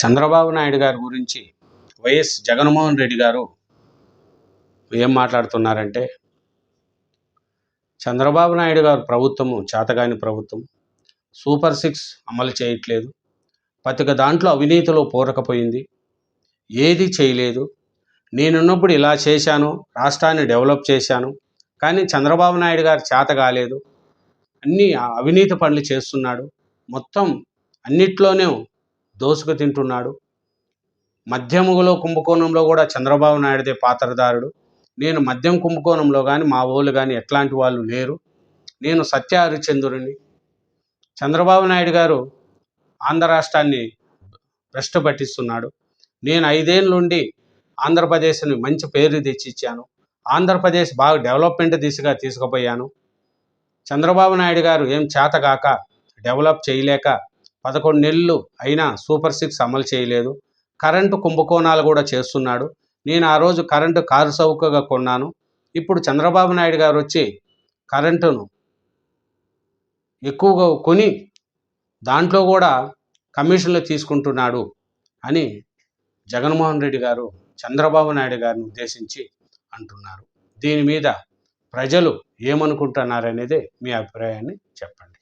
చంద్రబాబు నాయుడు గారి గురించి వైఎస్ జగన్మోహన్ రెడ్డి గారు ఏం మాట్లాడుతున్నారంటే, చంద్రబాబు నాయుడు గారు ప్రభుత్వము చేతగాని ప్రభుత్వం, సూపర్ 6 అమలు చేయట్లేదు, ప్రతి దాంట్లో అవినీతిలో పూరకపోయింది, ఏది చేయలేదు, నేనున్నప్పుడు ఇలా చేశాను, రాష్ట్రాన్ని డెవలప్ చేశాను, కానీ చంద్రబాబు నాయుడు గారు చేత కాలేదు, అన్నీ అవినీతి పనులు చేస్తున్నాడు, మొత్తం అన్నిట్లోనే దోసుకు తింటున్నాడు, మద్యములో కుంభకోణంలో కూడా చంద్రబాబు నాయుడుదే పాత్రధారుడు, నేను మద్యం కుంభకోణంలో కానీ మా వాళ్ళు కానీ ఎట్లాంటి వాళ్ళు లేరు, నేను సత్య హరిచంద్రుని. చంద్రబాబు నాయుడు గారు ఆంధ్ర రాష్ట్రాన్ని భ్రష్టు పట్టిస్తున్నాడు. నేను 5 ఏళ్ళ నుండి ఆంధ్రప్రదేశ్ని మంచి పేరు తెచ్చిచ్చాను, ఆంధ్రప్రదేశ్ బాగా డెవలప్మెంట్ దిశగా తీసుకుపోయాను. చంద్రబాబు నాయుడు గారు ఏం చేతగాక డెవలప్ చేయలేక 11 నెలలు అయినా సూపర్ 6 అమలు చేయలేదు, కరెంటు కుంభకోణాలు కూడా చేస్తున్నాడు. నేను ఆ రోజు కరెంటు కారు చౌకగా కొన్నాను, ఇప్పుడు చంద్రబాబు నాయుడు గారు వచ్చి కరెంటును ఎక్కువగా కొని దాంట్లో కూడా కమిషన్లు తీసుకుంటున్నాడు అని జగన్మోహన్ రెడ్డి గారు చంద్రబాబు నాయుడు గారిని ఉద్దేశించి అంటున్నారు. దీని మీద ప్రజలు ఏమనుకుంటున్నారనేదే మీ అభిప్రాయాన్ని చెప్పండి.